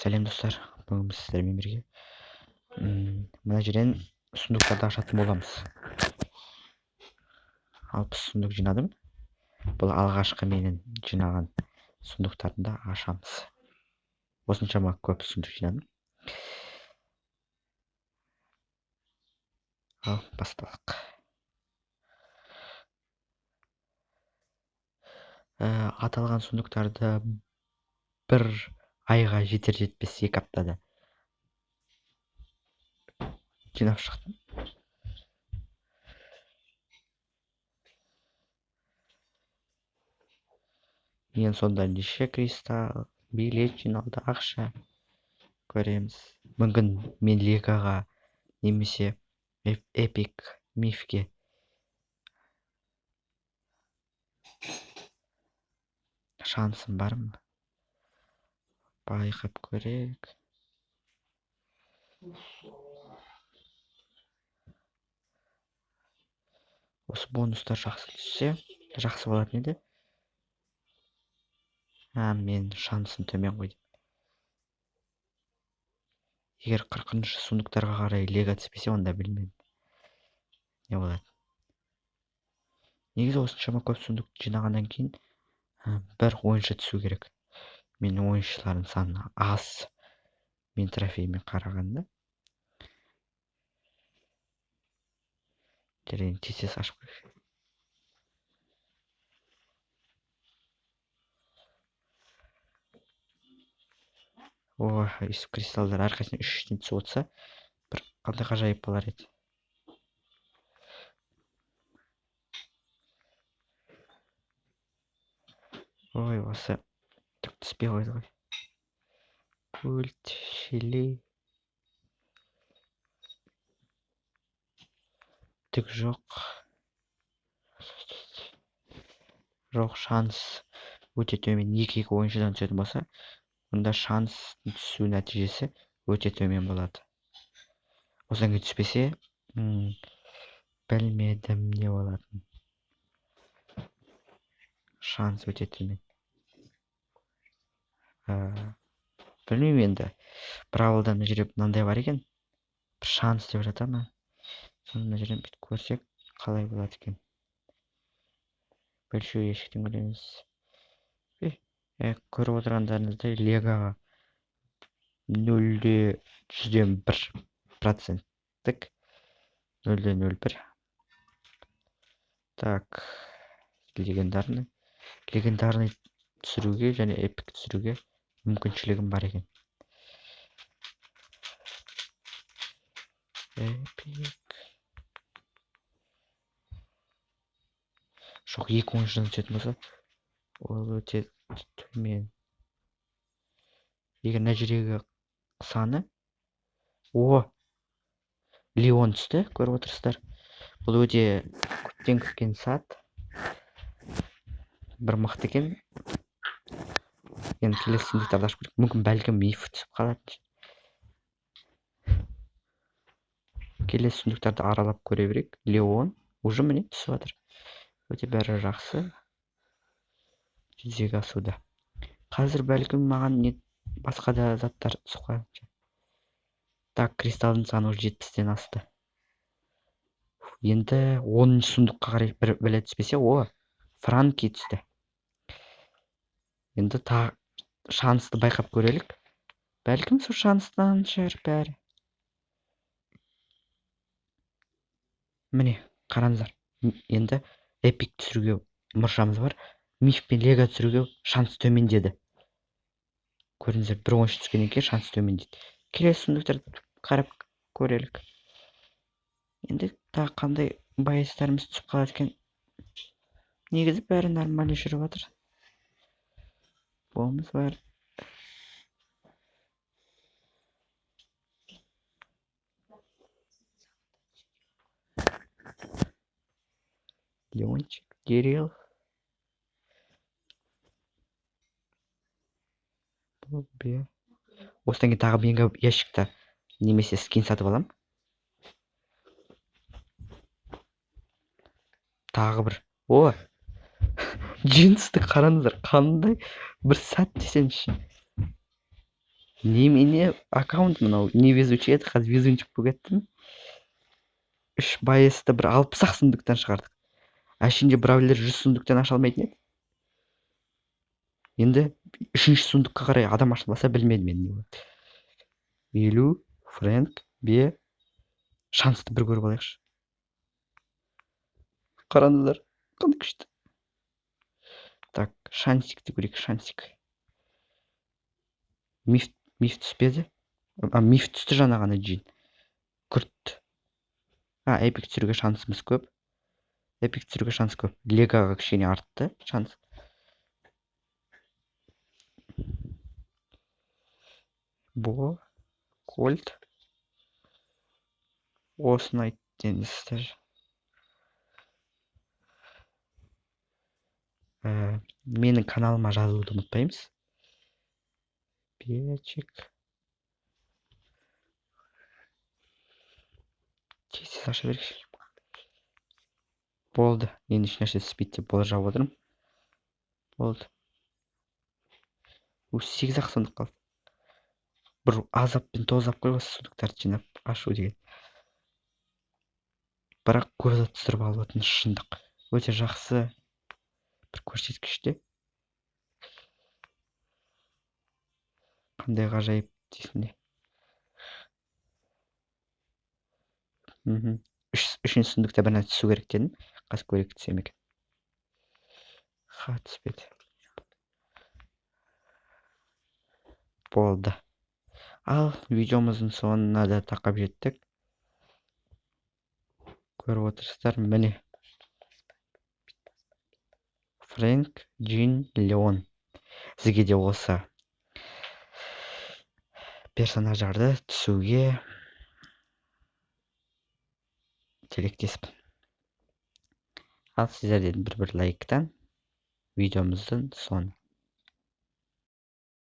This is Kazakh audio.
Сәлем достар, бүгін біз сіздермен бірге мына жерден сундуктарды ашатын боламыз. 60 сундук жинадым. Бұл алғашқы менің жинаған сундуктарымды ашамыз. Осыншама көп сундук жинадым. Ал басталық. Аталған сундуктарды бір айға жетер-жетпес 2 аптада жинап шықтым. Ең сонда неше кристалл, билет жиналды, ақша көреміз. Мүмкін мен Легаға немесе Эпик Мифке шансым бар ма? Байқап көрейік. Осы бонустар жақсы түссе, жақсы болатын еді. Мен шансым төмен қойдым. Егер 40-шы сундуктарға қарай лего түспесе, онда білмеймін не болады. Негізі осыншама көп сундук жинағаннан кейін бір ойыншы түсу керек. Менің ойыншылардың саны аз. Мен трофеймен қарағанда. Жерден тез ашып көрейік. Өйстіп кристалдар әрқайсысына 3-тен түсіп отырса, бір қандай ғажайып болар еді. Осы түк түспей қойды ғой. Культ, шили. Түк жоқ. Жоқ, шанс өте төмен. 2 ойыншыдан түсетін болса, онда шанс түсу нәтижесі өте төмен болады. Осыдан кейін түспесе, білмедім не болатын. Шанс өте төмен. Білмеймін енді. Бір ауылдан жүріп мынандай бар екен. Бір шанс деп жата ма? Соны жерден бүйтіп көрсек, қалай болады екен. Большой ящиктен көреміз. Көріп отырғандарыңыздай Легаға 0,1%. 0,01. Так, легендарный түсіруге және эпик түсіруге мүмкіншілігім бар екен. Эпик. Жоқ, 2 ойыншыдан түсетін болса, ол өте төмен. Егер мына жердегі саны Леон түсті, көріп отырсыздар. Бұл өте көптен күткен сат. Бір мықты екен. Енді келесі сундуктарды ашып көрейік. Мүмкін бәлкім миф түсіп қалады. Келесі сундуктарды аралап көре берейік. Леон уже міне түсіп жатыр. Өте бәрі жақсы. Жүзеге асуда. Қазір бәлкім маған басқа да заттар түсіп қалады. Так, кристалдың саны 70-тен асты. Енді 10-шы сундукқа қарай бір біле түспесе, Франки түсті. Енді шансты байқап көрелік. Бәлкім сол шанстан шығар бәрі. Міне, қараңыздар. Енді эпик түсіруге мұршамыз бар. Миф пен лего түсіруге шанс төмендеді. Көріңіздер, бір ойыншы түскеннен кейін шанс төмендейді. Келесі сундуктарды қарап көрелік. Енді тағы қандай байыстарымыз түсіп қалады екен. Негізі бәрі нормально жүріп жатыр. Болымыз бар. Леончик, Кирилл. Осыдан кейін тағы менгі ящикта немесе скин сатып алам. Тағы бір. Джинсты қараңыздар, қандай бір сәт десеңізші. немене аккаунт мынау невезучий еді, қазір везунчик болып кеттім. 3 байесті бір 60 ақ сундуктан шығардық. Әшінде біреулер 100 сундуктан аша алмайтын еді. Енді 3-ші сундукқа қарай адам ашылмаса білмедім мен не болады. 50 фрэнк бе шансты бір көріп алайықшы. Қараңыздар, қандай күшті. Так, шансикті көрейік, шансик. Миф түспеді. Миф түсті жаңа ғана джин. Күрт. Эпик түсіруге шансымыз көп. Эпик түсіруге шанс көп. Легаға кішкене артты шанс. Бо, Кольт. Осыны айттыңыздар. Менің каналыма жазылуды ұмытпаймыз. Печек. Тез аша берейікші. Болды. Енді ешнәрсе түспейді деп болжап отырмын. Болды. 8-ақ сундук қалды. Бір азаппен тозап қойғысы сундуктарды жинап ашу деген. Бірақ көзі түсіріп алып отырған шындық. Өте жақсы бір көрсеткіште. Қандай ғажайып дейсің де. Үшінші сундукта бір нәрсе түсу керек дедім. Қазір көрейік түсем екен. Түспеді. Болды. Ал видеомыздың соңына да тақап жеттік. Көріп отырсыздар, міне. Фрэнк, Джин, Леон. Сізге де осы персонаждарды түсуге тілектеспін. Ал сіздерден бір лайктан видеомыздың соңы.